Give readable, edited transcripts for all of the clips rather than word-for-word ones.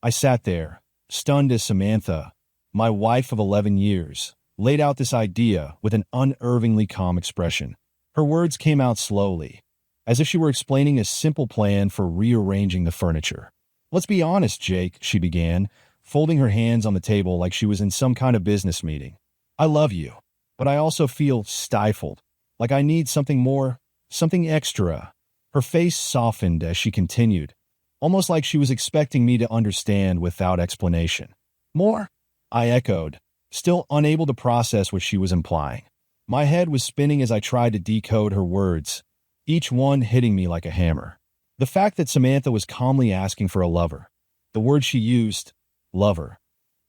I sat there, stunned as Samantha, my wife of 11 years, laid out this idea with an unervingly calm expression. Her words came out slowly, as if she were explaining a simple plan for rearranging the furniture. "Let's be honest, Jake," she began, folding her hands on the table like she was in some kind of business meeting. "I love you, but I also feel stifled, like I need something more, something extra." Her face softened as she continued, almost like she was expecting me to understand without explanation. "More?" I echoed, still unable to process what she was implying. My head was spinning as I tried to decode her words, each one hitting me like a hammer. The fact that Samantha was calmly asking for a lover, the word she used, lover,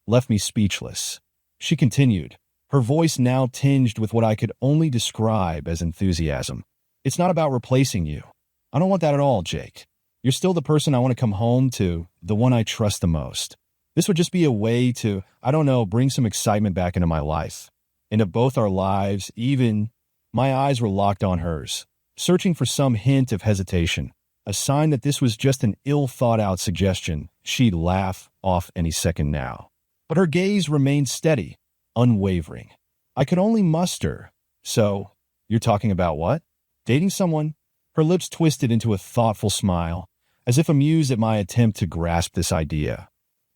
left me speechless. She continued, her voice now tinged with what I could only describe as enthusiasm. "It's not about replacing you. I don't want that at all, Jake. You're still the person I want to come home to, the one I trust the most. This would just be a way to, I don't know, bring some excitement back into my life, into both our lives, even." My eyes were locked on hers, searching for some hint of hesitation, a sign that this was just an ill-thought-out suggestion she'd laugh off any second now. But her gaze remained steady, unwavering. I could only muster, "So, you're talking about what? Dating someone?" Her lips twisted into a thoughtful smile, as if amused at my attempt to grasp this idea.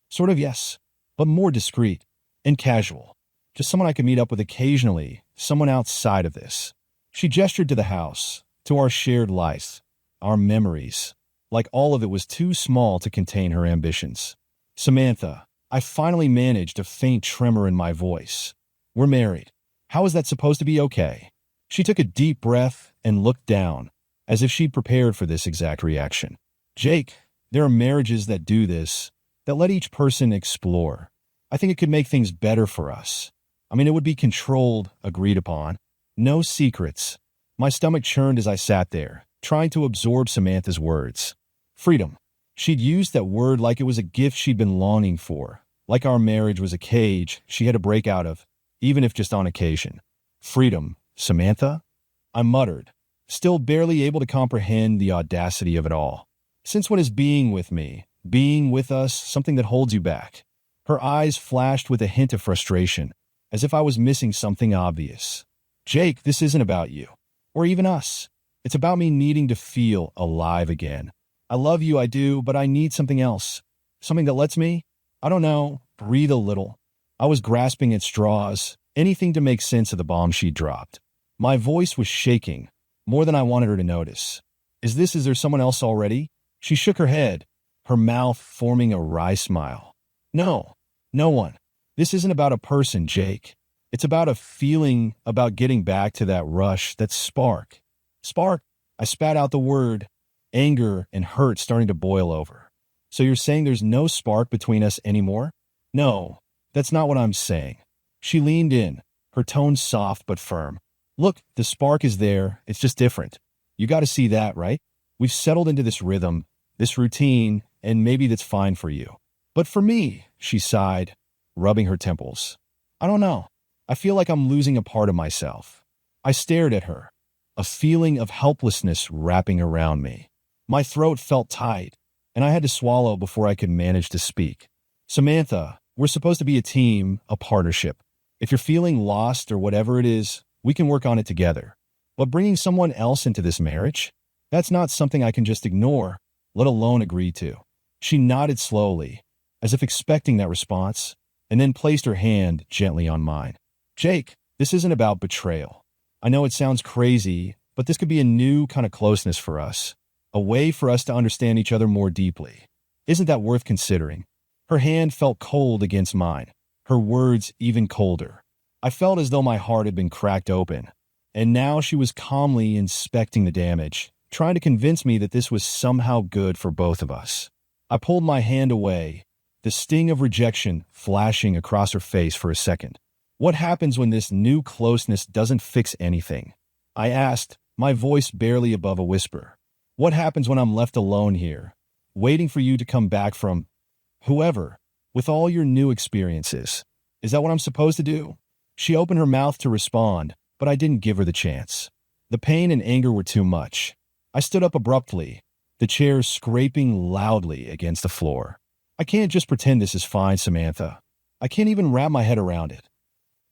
"Sort of, yes, but more discreet and casual. Just someone I could meet up with occasionally, someone outside of this." She gestured to the house, to our shared life, our memories, like all of it was too small to contain her ambitions. "Samantha," I finally managed a faint tremor in my voice. "We're married. How is that supposed to be okay?" She took a deep breath and looked down, as if she'd prepared for this exact reaction. "Jake, there are marriages that do this, that let each person explore. I think it could make things better for us. I mean, it would be controlled, agreed upon. No secrets." My stomach churned as I sat there, trying to absorb Samantha's words. Freedom. She'd used that word like it was a gift she'd been longing for, like our marriage was a cage she had to break out of, even if just on occasion. "Freedom, Samantha?" I muttered, still barely able to comprehend the audacity of it all. "Since when is being with me, being with us, something that holds you back?" Her eyes flashed with a hint of frustration, as if I was missing something obvious. "Jake, this isn't about you, or even us. It's about me needing to feel alive again. I love you, I do, but I need something else. Something that lets me, I don't know, breathe a little." I was grasping at straws, anything to make sense of the bomb she'd dropped. My voice was shaking, more than I wanted her to notice. Is there someone else already?" She shook her head, her mouth forming a wry smile. "No, no one. This isn't about a person, Jake. It's about a feeling, about getting back to that rush, that spark." "Spark?" I spat out the word, anger and hurt starting to boil over. "So you're saying there's no spark between us anymore?" "No, that's not what I'm saying." She leaned in, her tone soft but firm. "Look, the spark is there, it's just different. You got to see that, right? We've settled into this rhythm, this routine, and maybe that's fine for you. But for me," she sighed, rubbing her temples, "I don't know. I feel like I'm losing a part of myself." I stared at her, a feeling of helplessness wrapping around me. My throat felt tight, and I had to swallow before I could manage to speak. "Samantha, we're supposed to be a team, a partnership. If you're feeling lost or whatever it is, we can work on it together. But bringing someone else into this marriage? That's not something I can just ignore, let alone agree to." She nodded slowly, as if expecting that response, and then placed her hand gently on mine. "Jake, this isn't about betrayal. I know it sounds crazy, but this could be a new kind of closeness for us, a way for us to understand each other more deeply. Isn't that worth considering?" Her hand felt cold against mine, her words even colder. I felt as though my heart had been cracked open, and now she was calmly inspecting the damage, trying to convince me that this was somehow good for both of us. I pulled my hand away, the sting of rejection flashing across her face for a second. "What happens when this new closeness doesn't fix anything?" I asked, my voice barely above a whisper. "What happens when I'm left alone here, waiting for you to come back from whoever, with all your new experiences? Is that what I'm supposed to do?" She opened her mouth to respond, but I didn't give her the chance. The pain and anger were too much. I stood up abruptly, the chair scraping loudly against the floor. I can't just pretend this is fine, Samantha. I can't even wrap my head around it.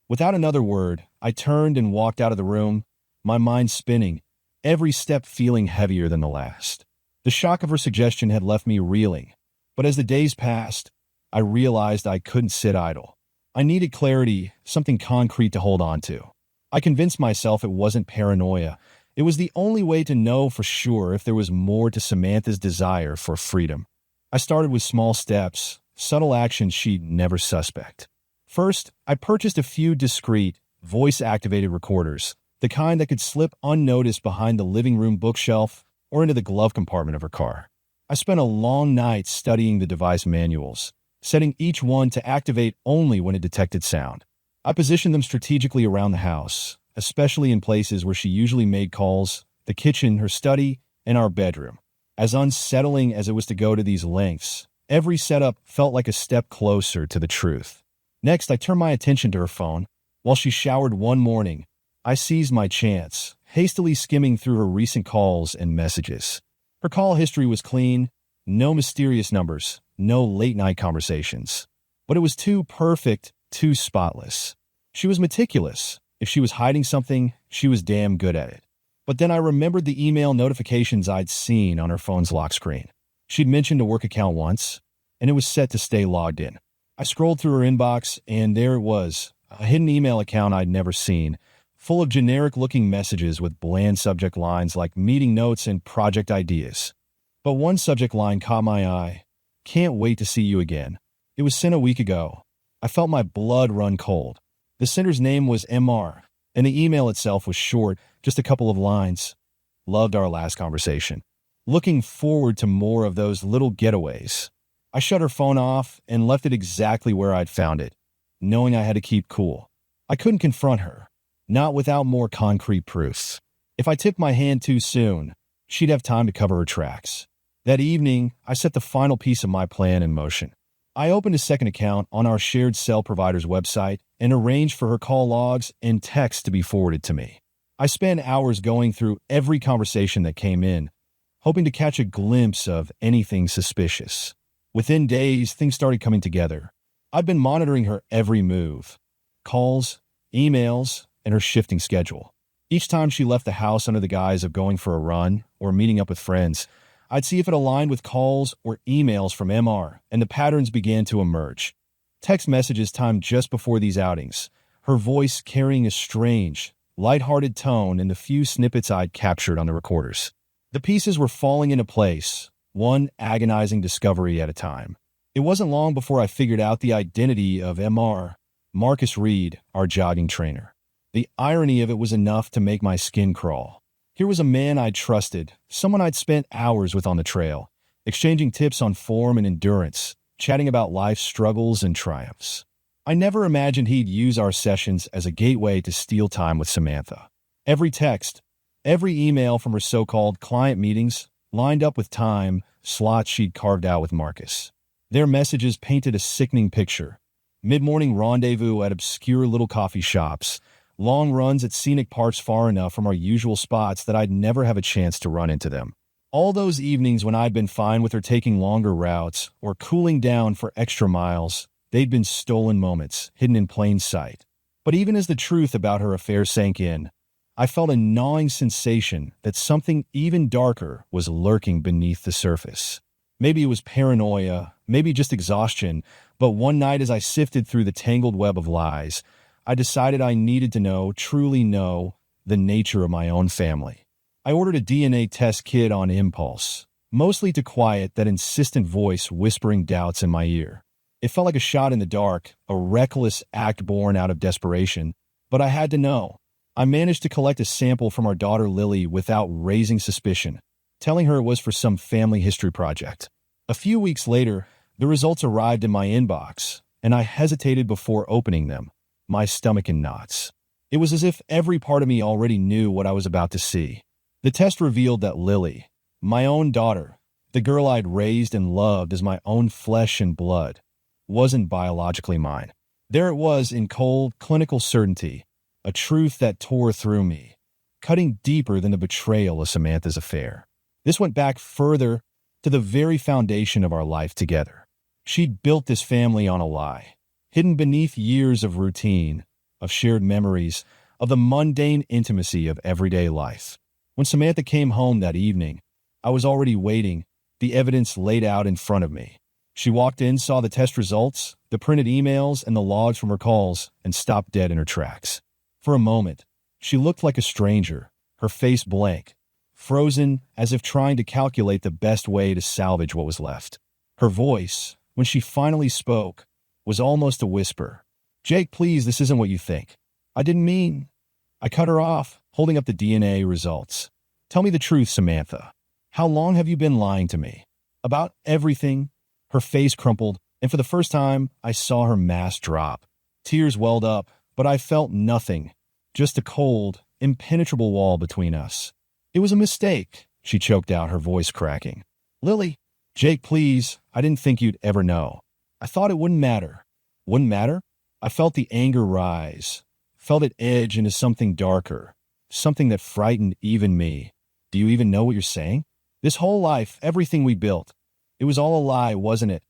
Without another word, I turned and walked out of the room, my mind spinning, every step feeling heavier than the last. The shock of her suggestion had left me reeling, but as the days passed, I realized I couldn't sit idle. I needed clarity, something concrete to hold on to. I convinced myself it wasn't paranoia. It was the only way to know for sure if there was more to Samantha's desire for freedom. I started with small steps, subtle actions she'd never suspect. First, I purchased a few discreet, voice-activated recorders, the kind that could slip unnoticed behind the living room bookshelf or into the glove compartment of her car. I spent a long night studying the device manuals, setting each one to activate only when it detected sound. I positioned them strategically around the house, especially in places where she usually made calls, the kitchen, her study, and our bedroom. As unsettling as it was to go to these lengths, every setup felt like a step closer to the truth. Next, I turned my attention to her phone. While she showered one morning, I seized my chance, hastily skimming through her recent calls and messages. Her call history was clean, no mysterious numbers, no late-night conversations. But it was too perfect, too spotless. She was meticulous. If she was hiding something, she was damn good at it. But then I remembered the email notifications I'd seen on her phone's lock screen. She'd mentioned a work account once, and it was set to stay logged in. I scrolled through her inbox, and there it was, a hidden email account I'd never seen, full of generic-looking messages with bland subject lines like meeting notes and project ideas. But one subject line caught my eye. Can't wait to see you again. It was sent a week ago. I felt my blood run cold. The sender's name was MR, and the email itself was short, just a couple of lines. Loved our last conversation. Looking forward to more of those little getaways. I shut her phone off and left it exactly where I'd found it, knowing I had to keep cool. I couldn't confront her, not without more concrete proofs. If I tipped my hand too soon, she'd have time to cover her tracks. That evening, I set the final piece of my plan in motion. I opened a second account on our shared cell provider's website and arranged for her call logs and texts to be forwarded to me. I spent hours going through every conversation that came in, hoping to catch a glimpse of anything suspicious. Within days, things started coming together. I'd been monitoring her every move, calls, emails, and her shifting schedule. Each time she left the house under the guise of going for a run or meeting up with friends, I'd see if it aligned with calls or emails from MR, and the patterns began to emerge. Text messages timed just before these outings, her voice carrying a strange, lighthearted tone in the few snippets I'd captured on the recorders. The pieces were falling into place, one agonizing discovery at a time. It wasn't long before I figured out the identity of MR, Marcus Reed, our jogging trainer. The irony of it was enough to make my skin crawl. Here was a man I'd trusted, someone I'd spent hours with on the trail, exchanging tips on form and endurance, chatting about life's struggles and triumphs. I never imagined he'd use our sessions as a gateway to steal time with Samantha. Every text, every email from her so-called client meetings lined up with time slots she'd carved out with Marcus. Their messages painted a sickening picture. Mid-morning rendezvous at obscure little coffee shops, long runs at scenic parks far enough from our usual spots that I'd never have a chance to run into them. All those evenings when I'd been fine with her taking longer routes or cooling down for extra miles, they'd been stolen moments, hidden in plain sight. But even as the truth about her affair sank in, I felt a gnawing sensation that something even darker was lurking beneath the surface. Maybe it was paranoia, maybe just exhaustion, but one night as I sifted through the tangled web of lies, I decided I needed to know, truly know, the nature of my own family. I ordered a DNA test kit on impulse, mostly to quiet that insistent voice whispering doubts in my ear. It felt like a shot in the dark, a reckless act born out of desperation, but I had to know. I managed to collect a sample from our daughter Lily without raising suspicion, telling her it was for some family history project. A few weeks later, the results arrived in my inbox, and I hesitated before opening them, my stomach in knots. It was as if every part of me already knew what I was about to see. The test revealed that Lily, my own daughter, the girl I'd raised and loved as my own flesh and blood, wasn't biologically mine. There it was in cold, clinical certainty, a truth that tore through me, cutting deeper than the betrayal of Samantha's affair. This went back further to the very foundation of our life together. She'd built this family on a lie, hidden beneath years of routine, of shared memories, of the mundane intimacy of everyday life. When Samantha came home that evening, I was already waiting, the evidence laid out in front of me. She walked in, saw the test results, the printed emails, and the logs from her calls, and stopped dead in her tracks. For a moment, she looked like a stranger, her face blank, frozen as if trying to calculate the best way to salvage what was left. Her voice, when she finally spoke, was almost a whisper. "Jake, please, this isn't what you think. I didn't mean—" I cut her off, holding up the DNA results. "Tell me the truth, Samantha. How long have you been lying to me? About everything?" Her face crumpled, and for the first time, I saw her mask drop. Tears welled up, but I felt nothing, just a cold, impenetrable wall between us. "It was a mistake," she choked out, her voice cracking. "Lily." "Jake, please, I didn't think you'd ever know. I thought it wouldn't matter." "Wouldn't matter?" I felt the anger rise, felt it edge into something darker, something that frightened even me. "Do you even know what you're saying? This whole life, everything we built, it was all a lie, wasn't it?"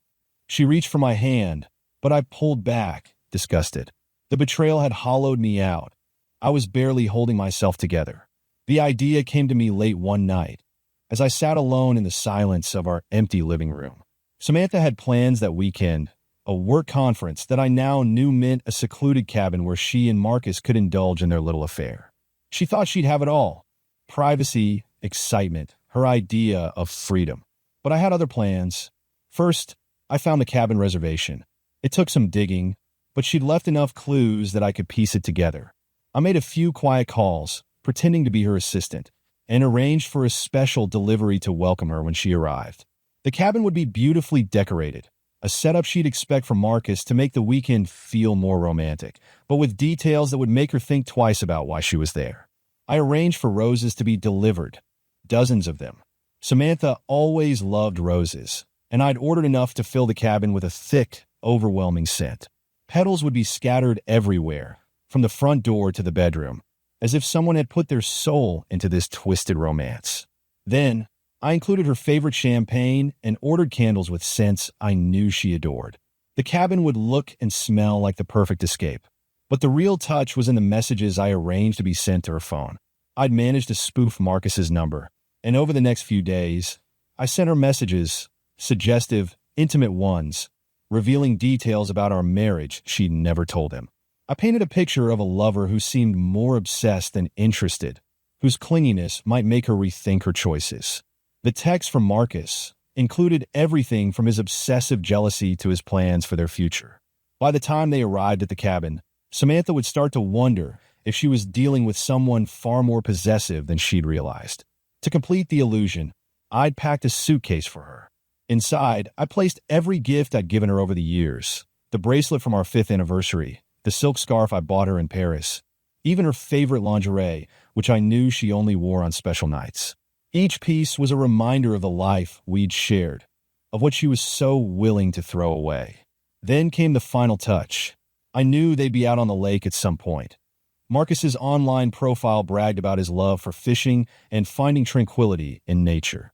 She reached for my hand, but I pulled back, disgusted. The betrayal had hollowed me out. I was barely holding myself together. The idea came to me late one night, as I sat alone in the silence of our empty living room. Samantha had plans that weekend, a work conference that I now knew meant a secluded cabin where she and Marcus could indulge in their little affair. She thought she'd have it all: privacy, excitement, her idea of freedom. But I had other plans. First, I found the cabin reservation. It took some digging, but she'd left enough clues that I could piece it together. I made a few quiet calls, pretending to be her assistant, and arranged for a special delivery to welcome her when she arrived. The cabin would be beautifully decorated, a setup she'd expect from Marcus to make the weekend feel more romantic, but with details that would make her think twice about why she was there. I arranged for roses to be delivered, dozens of them. Samantha always loved roses, and I'd ordered enough to fill the cabin with a thick, overwhelming scent. Petals would be scattered everywhere, from the front door to the bedroom, as if someone had put their soul into this twisted romance. Then, I included her favorite champagne and ordered candles with scents I knew she adored. The cabin would look and smell like the perfect escape. But the real touch was in the messages I arranged to be sent to her phone. I'd managed to spoof Marcus's number, and over the next few days, I sent her messages, suggestive, intimate ones, revealing details about our marriage she'd never told him. I painted a picture of a lover who seemed more obsessed than interested, whose clinginess might make her rethink her choices. The text from Marcus included everything from his obsessive jealousy to his plans for their future. By the time they arrived at the cabin, Samantha would start to wonder if she was dealing with someone far more possessive than she'd realized. To complete the illusion, I'd packed a suitcase for her. Inside, I placed every gift I'd given her over the years: the bracelet from our 5th anniversary, the silk scarf I bought her in Paris, even her favorite lingerie, which I knew she only wore on special nights. Each piece was a reminder of the life we'd shared, of what she was so willing to throw away. Then came the final touch. I knew they'd be out on the lake at some point. Marcus's online profile bragged about his love for fishing and finding tranquility in nature.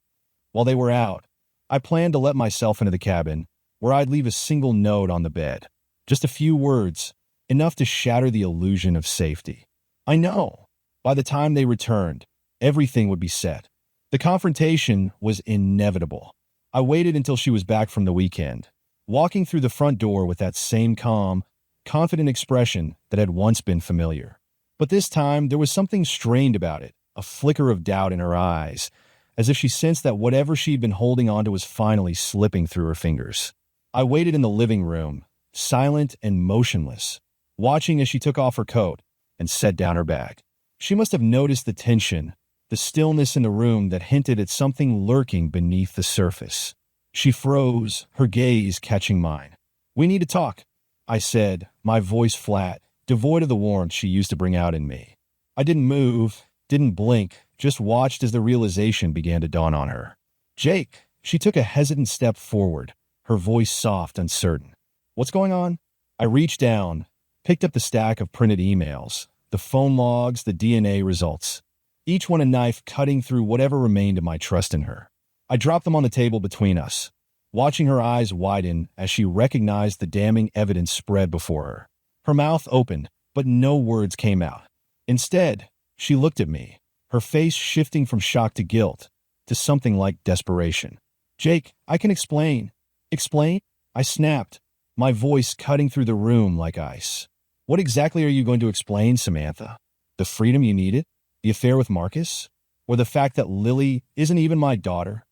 While they were out, I planned to let myself into the cabin, where I'd leave a single note on the bed. Just a few words, enough to shatter the illusion of safety. I know, by the time they returned, everything would be set. The confrontation was inevitable. I waited until she was back from the weekend, walking through the front door with that same calm, confident expression that had once been familiar. But this time, there was something strained about it, a flicker of doubt in her eyes, as if she sensed that whatever she'd been holding onto was finally slipping through her fingers. I waited in the living room, silent and motionless, watching as she took off her coat and set down her bag. She must have noticed the tension, the stillness in the room that hinted at something lurking beneath the surface. She froze, her gaze catching mine. "We need to talk," I said, my voice flat, devoid of the warmth she used to bring out in me. I didn't move, didn't blink, just watched as the realization began to dawn on her. "Jake," she took a hesitant step forward, her voice soft, uncertain. "What's going on?" I reached down, picked up the stack of printed emails, the phone logs, the DNA results, each one a knife cutting through whatever remained of my trust in her. I dropped them on the table between us. watching her eyes widen as she recognized the damning evidence spread before her. Her mouth opened, but no words came out. Instead, she looked at me, her face shifting from shock to guilt, to something like desperation. "Jake, I can explain." "Explain?" I snapped, my voice cutting through the room like ice. "What exactly are you going to explain, Samantha? The freedom you needed? The affair with Marcus? Or the fact that Lily isn't even my daughter?"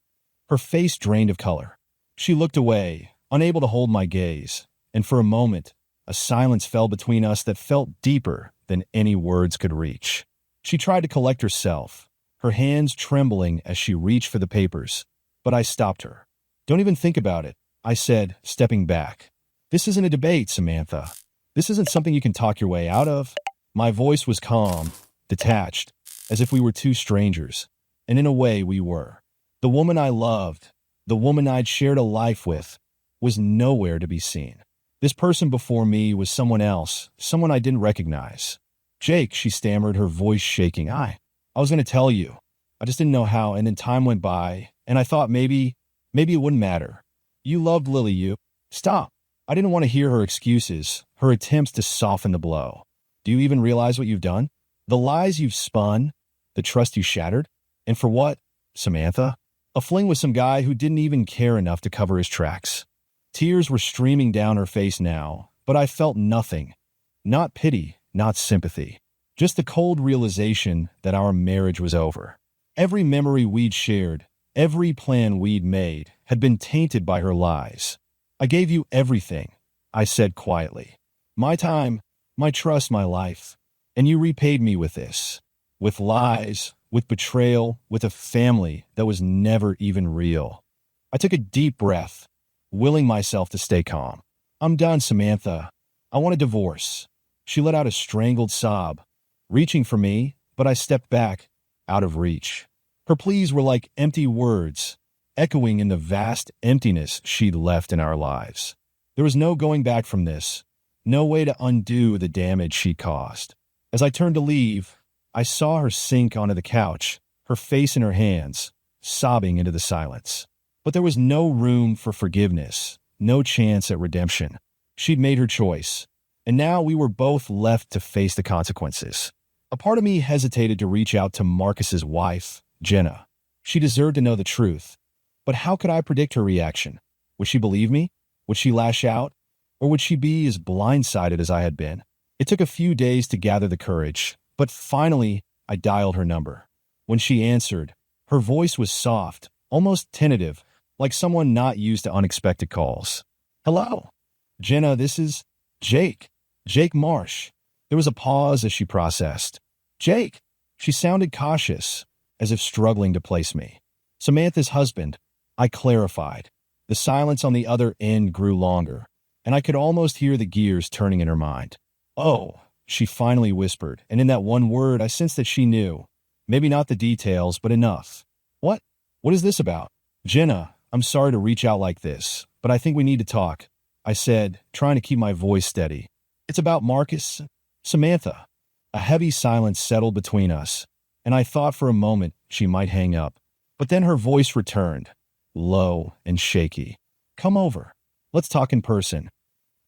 Her face drained of color. She looked away, unable to hold my gaze, and for a moment, a silence fell between us that felt deeper than any words could reach. She tried to collect herself, her hands trembling as she reached for the papers, but I stopped her. "Don't even think about it," I said, stepping back. "This isn't a debate, Samantha. This isn't something you can talk your way out of." My voice was calm, detached, as if we were two strangers, and in a way we were. The woman I loved, the woman I'd shared a life with, was nowhere to be seen. This person before me was someone else, someone I didn't recognize. "Jake," she stammered, her voice shaking. I was going to tell you. I just didn't know how, and then time went by, and I thought maybe it wouldn't matter. You loved Lily, you." "Stop." I didn't want to hear her excuses, her attempts to soften the blow. "Do you even realize what you've done? The lies you've spun, the trust you shattered? And for what, Samantha? A fling with some guy who didn't even care enough to cover his tracks." Tears were streaming down her face now, but I felt nothing. Not pity, not sympathy. Just the cold realization that our marriage was over. Every memory we'd shared, every plan we'd made, had been tainted by her lies. "I gave you everything," I said quietly. "My time, my trust, my life. And you repaid me with this. With lies, with betrayal, with a family that was never even real." I took a deep breath, willing myself to stay calm. "I'm done, Samantha. I want a divorce." She let out a strangled sob, reaching for me, but I stepped back, out of reach. Her pleas were like empty words, echoing in the vast emptiness she'd left in our lives. There was no going back from this, no way to undo the damage she caused. As I turned to leave, I saw her sink onto the couch, her face in her hands, sobbing into the silence. But there was no room for forgiveness, no chance at redemption. She'd made her choice, and now we were both left to face the consequences. A part of me hesitated to reach out to Marcus's wife, Jenna. She deserved to know the truth. But how could I predict her reaction? Would she believe me? Would she lash out? Or would she be as blindsided as I had been? It took a few days to gather the courage, but finally I dialed her number. When she answered, her voice was soft, almost tentative, like someone not used to unexpected calls. "Hello, Jenna, this is Jake. Jake Marsh." There was a pause as she processed. "Jake." She sounded cautious, as if struggling to place me. "Samantha's husband," I clarified. The silence on the other end grew longer, and I could almost hear the gears turning in her mind. "Oh," she finally whispered, and in that one word I sensed that she knew. Maybe not the details, but enough. What? What is this about?" "Jenna, I'm sorry to reach out like this, but I think we need to talk," I said, trying to keep my voice steady. "It's about Marcus, Samantha." A heavy silence settled between us, and I thought for a moment she might hang up. But then her voice returned, low and shaky. "Come over. Let's talk in person."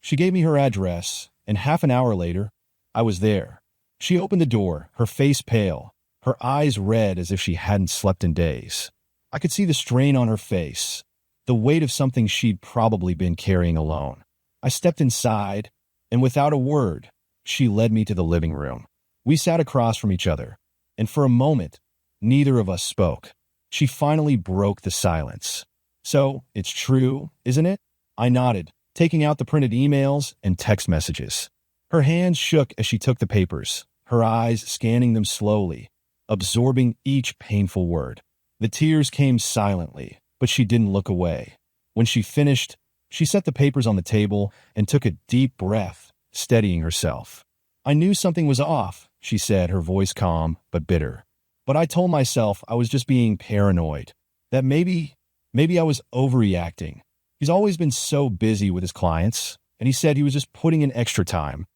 She gave me her address, and half an hour later, I was there. She opened the door, her face pale, her eyes red as if she hadn't slept in days. I could see the strain on her face, the weight of something she'd probably been carrying alone. I stepped inside, and without a word, she led me to the living room. We sat across from each other, and for a moment, neither of us spoke. She finally broke the silence. "So, it's true, isn't it?" I nodded, taking out the printed emails and text messages. Her hands shook as she took the papers, her eyes scanning them slowly, absorbing each painful word. The tears came silently, but she didn't look away. When she finished, she set the papers on the table and took a deep breath, steadying herself. "I knew something was off," she said, her voice calm but bitter. "But I told myself I was just being paranoid, that maybe I was overreacting. He's always been so busy with his clients, and he said he was just putting in extra time."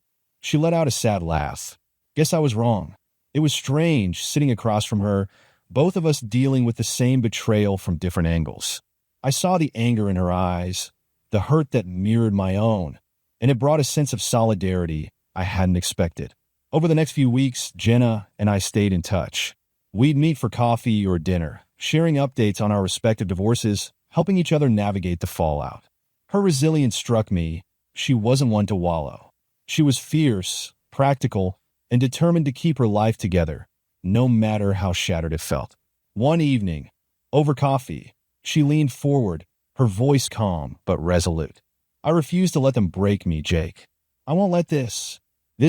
She let out a sad laugh. "Guess I was wrong." It was strange sitting across from her, both of us dealing with the same betrayal from different angles. I saw the anger in her eyes, the hurt that mirrored my own, and it brought a sense of solidarity I hadn't expected. Over the next few weeks, Jenna and I stayed in touch. We'd meet for coffee or dinner, sharing updates on our respective divorces, helping each other navigate the fallout. Her resilience struck me. She wasn't one to wallow. She was fierce, practical, and determined to keep her life together, no matter how shattered it felt. One evening, over coffee, she leaned forward, her voice calm but resolute. I refuse to let them break me, Jake. I won't let this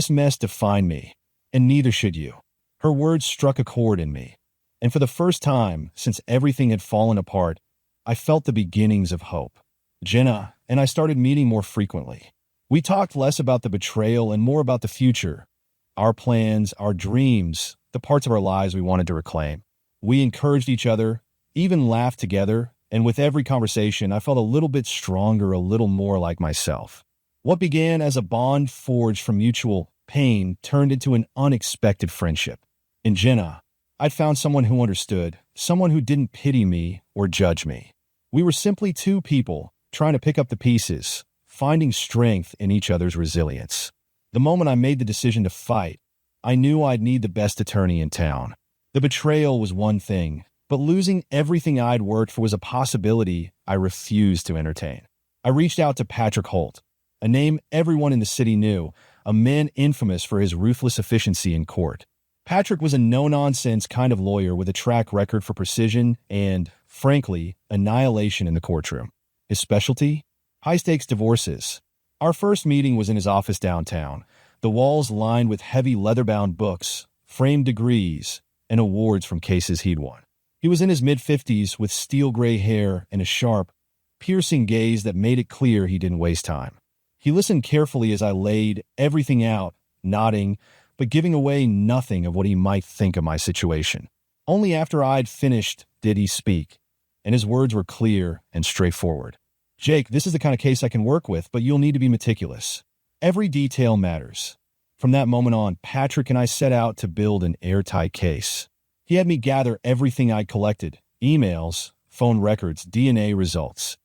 mess define me, and neither should you. Her words struck a chord in me, and for the first time since everything had fallen apart, I felt the beginnings of hope. Jenna and I started meeting more frequently. We talked less about the betrayal and more about the future, our plans, our dreams, the parts of our lives we wanted to reclaim. We encouraged each other, even laughed together, and with every conversation, I felt a little bit stronger, a little more like myself. What began as a bond forged from mutual pain turned into an unexpected friendship. In Jenna, I'd found someone who understood, someone who didn't pity me or judge me. We were simply two people trying to pick up the pieces, finding strength in each other's resilience. The moment I made the decision to fight, I knew I'd need the best attorney in town. The betrayal was one thing, but losing everything I'd worked for was a possibility I refused to entertain. I reached out to Patrick Holt, a name everyone in the city knew, a man infamous for his ruthless efficiency in court. Patrick was a no-nonsense kind of lawyer with a track record for precision and, frankly, annihilation in the courtroom. His specialty? High-stakes divorces. Our first meeting was in his office downtown, the walls lined with heavy leather-bound books, framed degrees, and awards from cases he'd won. He was in his mid-50s with steel-gray hair and a sharp, piercing gaze that made it clear he didn't waste time. He listened carefully as I laid everything out, nodding, but giving away nothing of what he might think of my situation. Only after I'd finished did he speak, and his words were clear and straightforward. Jake, this is the kind of case I can work with, but you'll need to be meticulous. Every detail matters. From that moment on, Patrick and I set out to build an airtight case. He had me gather everything I'd collected, emails, phone records, DNA results,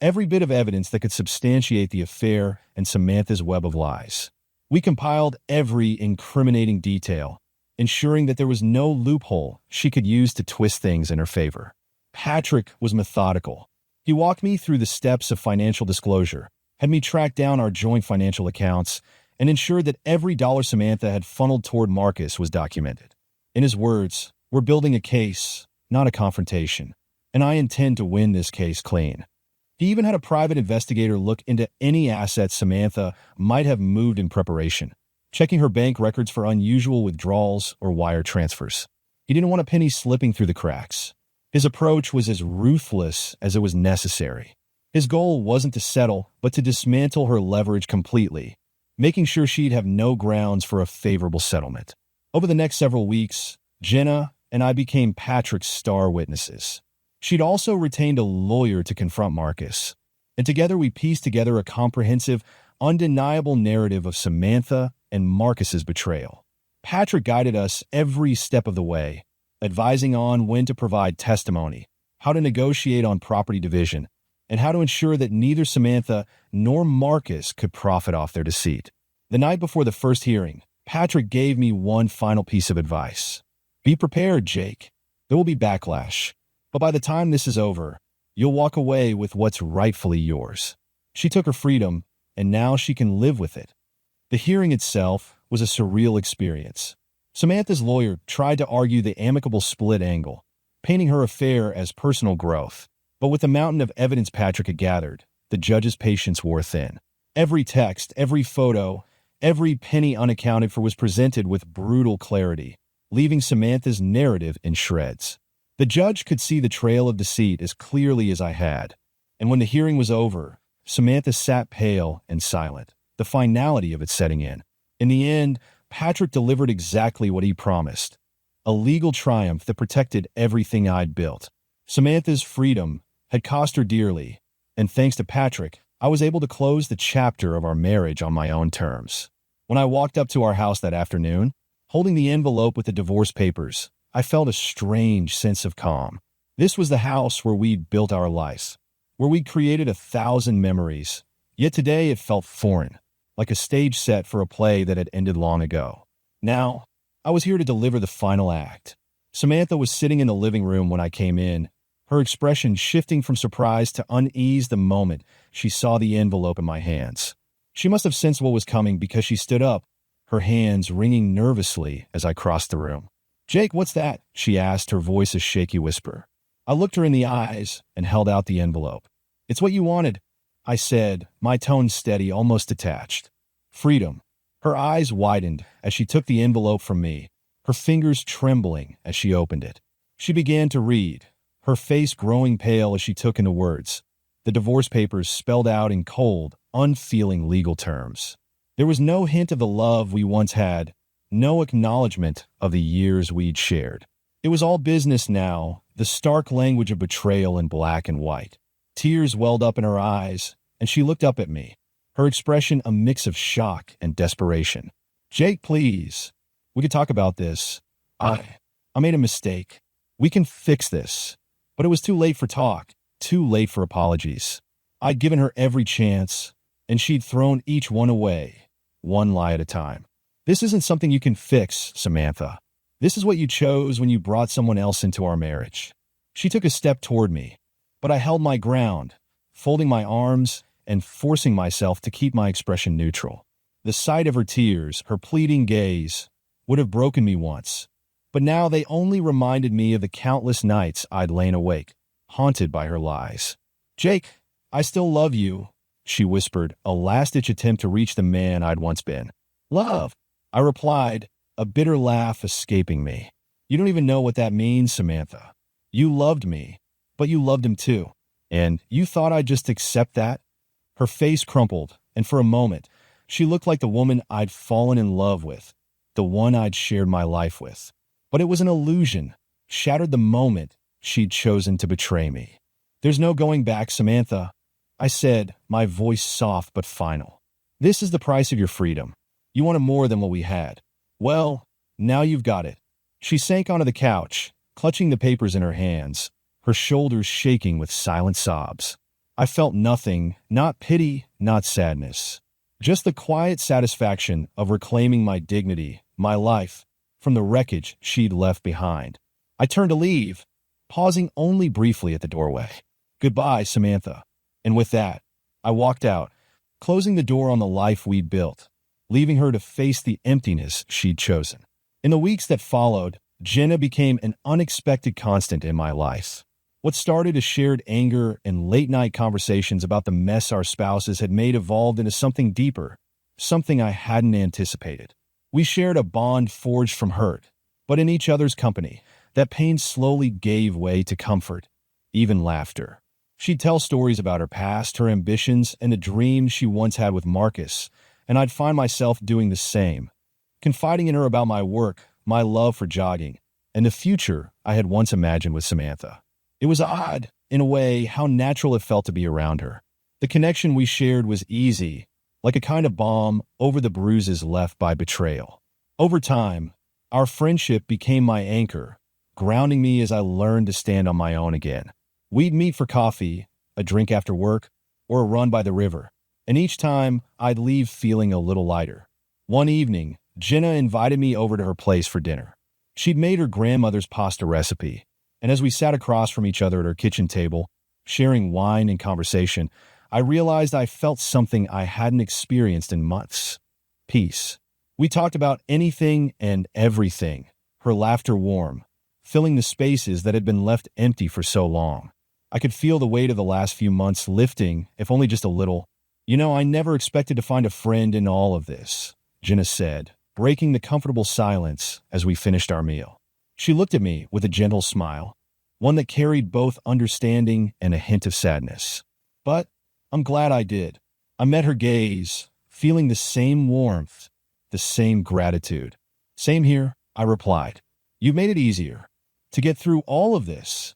every bit of evidence that could substantiate the affair and Samantha's web of lies. We compiled every incriminating detail, ensuring that there was no loophole she could use to twist things in her favor. Patrick was methodical. He walked me through the steps of financial disclosure, had me track down our joint financial accounts, and ensured that every dollar Samantha had funneled toward Marcus was documented. In his words, "We're building a case, not a confrontation, and I intend to win this case clean." He even had a private investigator look into any assets Samantha might have moved in preparation, checking her bank records for unusual withdrawals or wire transfers. He didn't want a penny slipping through the cracks. His approach was as ruthless as it was necessary. His goal wasn't to settle, but to dismantle her leverage completely, making sure she'd have no grounds for a favorable settlement. Over the next several weeks, Jenna and I became Patrick's star witnesses. She'd also retained a lawyer to confront Marcus, and together we pieced together a comprehensive, undeniable narrative of Samantha and Marcus's betrayal. Patrick guided us every step of the way, advising on when to provide testimony, how to negotiate on property division, and how to ensure that neither Samantha nor Marcus could profit off their deceit. The night before the first hearing, Patrick gave me one final piece of advice. Be prepared, Jake. There will be backlash, but by the time this is over, you'll walk away with what's rightfully yours. She took her freedom, and now she can live with it. The hearing itself was a surreal experience. Samantha's lawyer tried to argue the amicable split angle, painting her affair as personal growth. But with the mountain of evidence Patrick had gathered, the judge's patience wore thin. Every text, every photo, every penny unaccounted for was presented with brutal clarity, leaving Samantha's narrative in shreds. The judge could see the trail of deceit as clearly as I had, and when the hearing was over, Samantha sat pale and silent, the finality of it setting in. In the end, Patrick delivered exactly what he promised, a legal triumph that protected everything I'd built. Samantha's freedom had cost her dearly, and thanks to Patrick, I was able to close the chapter of our marriage on my own terms. When I walked up to our house that afternoon, holding the envelope with the divorce papers, I felt a strange sense of calm. This was the house where we'd built our lives, where we'd created 1,000 memories. Yet today it felt foreign, like a stage set for a play that had ended long ago. Now, I was here to deliver the final act. Samantha was sitting in the living room when I came in, her expression shifting from surprise to unease the moment she saw the envelope in my hands. She must have sensed what was coming because she stood up, her hands wringing nervously as I crossed the room. "Jake, what's that?" she asked, her voice a shaky whisper. I looked her in the eyes and held out the envelope. "It's what you wanted," I said, my tone steady, almost detached. "Freedom." Her eyes widened as she took the envelope from me, her fingers trembling as she opened it. She began to read, her face growing pale as she took in the words, the divorce papers spelled out in cold, unfeeling legal terms. There was no hint of the love we once had, no acknowledgement of the years we'd shared. It was all business now, the stark language of betrayal in black and white. Tears welled up in her eyes, and she looked up at me, her expression a mix of shock and desperation. "Jake, please. We could talk about this. I made a mistake. We can fix this." But it was too late for talk, too late for apologies. I'd given her every chance, and she'd thrown each one away, one lie at a time. "This isn't something you can fix, Samantha. This is what you chose when you brought someone else into our marriage." She took a step toward me, but I held my ground, folding my arms and forcing myself to keep my expression neutral. The sight of her tears, her pleading gaze, would have broken me once, but now they only reminded me of the countless nights I'd lain awake, haunted by her lies. "Jake, I still love you," she whispered, a last-ditch attempt to reach the man I'd once been. "Love," I replied, a bitter laugh escaping me. "You don't even know what that means, Samantha. You loved me, but you loved him too. And you thought I'd just accept that?" Her face crumpled, and for a moment, she looked like the woman I'd fallen in love with, the one I'd shared my life with. But it was an illusion, shattered the moment she'd chosen to betray me. "There's no going back, Samantha," I said, my voice soft but final. "This is the price of your freedom. You wanted more than what we had. Well, now you've got it." She sank onto the couch, clutching the papers in her hands, her shoulders shaking with silent sobs. I felt nothing, not pity, not sadness. Just the quiet satisfaction of reclaiming my dignity, my life, from the wreckage she'd left behind. I turned to leave, pausing only briefly at the doorway. "Goodbye, Samantha." And with that, I walked out, closing the door on the life we'd built, leaving her to face the emptiness she'd chosen. In the weeks that followed, Jenna became an unexpected constant in my life. What started as shared anger and late-night conversations about the mess our spouses had made evolved into something deeper, something I hadn't anticipated. We shared a bond forged from hurt, but in each other's company, that pain slowly gave way to comfort, even laughter. She'd tell stories about her past, her ambitions, and the dreams she once had with Marcus, and I'd find myself doing the same, confiding in her about my work, my love for jogging, and the future I had once imagined with Samantha. It was odd, in a way, how natural it felt to be around her. The connection we shared was easy, like a kind of balm over the bruises left by betrayal. Over time, our friendship became my anchor, grounding me as I learned to stand on my own again. We'd meet for coffee, a drink after work, or a run by the river, and each time I'd leave feeling a little lighter. One evening, Jenna invited me over to her place for dinner. She'd made her grandmother's pasta recipe, and as we sat across from each other at her kitchen table, sharing wine and conversation, I realized I felt something I hadn't experienced in months. Peace. We talked about anything and everything, her laughter warm, filling the spaces that had been left empty for so long. I could feel the weight of the last few months lifting, if only just a little. "You know, I never expected to find a friend in all of this," Jenna said, breaking the comfortable silence as we finished our meal. She looked at me with a gentle smile, one that carried both understanding and a hint of sadness. But I'm glad I did. I met her gaze, feeling the same warmth, the same gratitude. "Same here," I replied. "You made it easier to get through all of this."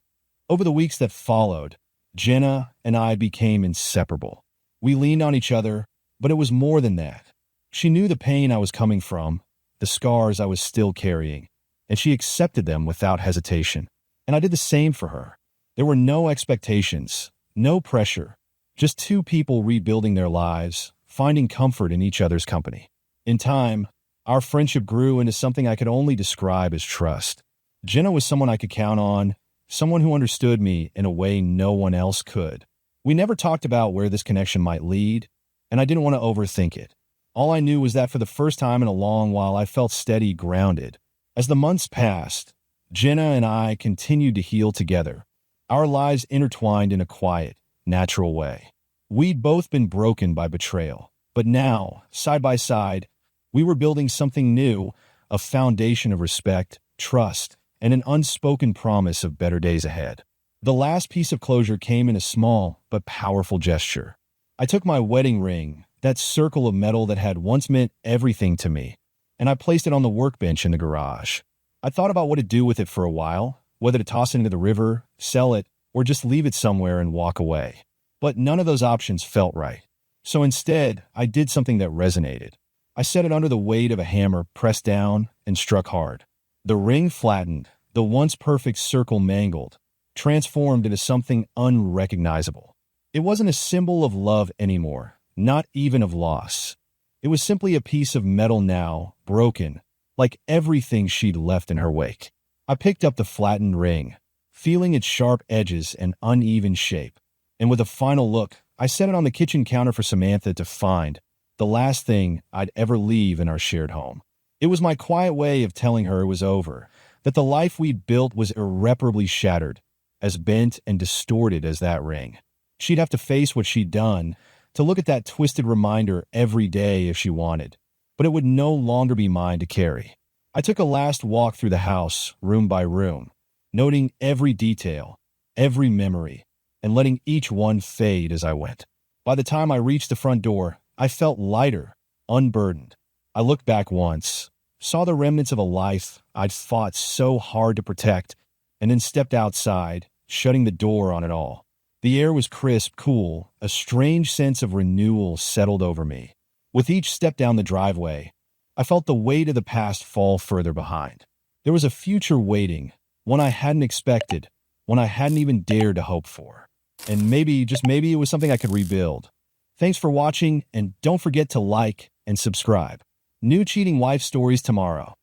Over the weeks that followed, Jenna and I became inseparable. We leaned on each other, but it was more than that. She knew the pain I was coming from, the scars I was still carrying, and she accepted them without hesitation. And I did the same for her. There were no expectations, No pressure. Just two people rebuilding their lives, finding comfort in each other's company. In time, our friendship grew into something I could only describe as trust. Jenna was someone I could count on, someone who understood me in a way no one else could. We never talked about where this connection might lead, and I didn't want to overthink it. All I knew was that for the first time in a long while, I felt steady, grounded. As the months passed, Jenna and I continued to heal together, our lives intertwined in a quiet, natural way. We'd both been broken by betrayal, but now, side by side, we were building something new, a foundation of respect, trust, and an unspoken promise of better days ahead. The last piece of closure came in a small but powerful gesture. I took my wedding ring, that circle of metal that had once meant everything to me, and I placed it on the workbench in the garage. I thought about what to do with it for a while, whether to toss it into the river, sell it, or just leave it somewhere and walk away. But none of those options felt right. So instead, I did something that resonated. I set it under the weight of a hammer, pressed down, and struck hard. The ring flattened, the once perfect circle mangled, transformed into something unrecognizable. It wasn't a symbol of love anymore, not even of loss. It was simply a piece of metal now, broken, like everything she'd left in her wake. I picked up the flattened ring, feeling its sharp edges and uneven shape, and with a final look, I set it on the kitchen counter for Samantha to find, the last thing I'd ever leave in our shared home. It was my quiet way of telling her it was over, that the life we'd built was irreparably shattered, as bent and distorted as that ring. She'd have to face what she'd done, to look at that twisted reminder every day if she wanted, but it would no longer be mine to carry. I took a last walk through the house, room by room, noting every detail, every memory, and letting each one fade as I went. By the time I reached the front door, I felt lighter, unburdened. I looked back once, saw the remnants of a life I'd fought so hard to protect, and then stepped outside, shutting the door on it all. The air was crisp, cool, a strange sense of renewal settled over me. With each step down the driveway, I felt the weight of the past fall further behind. There was a future waiting, one I hadn't expected, one I hadn't even dared to hope for. And maybe, just maybe, it was something I could rebuild. Thanks for watching, and don't forget to like and subscribe. New cheating wife stories tomorrow.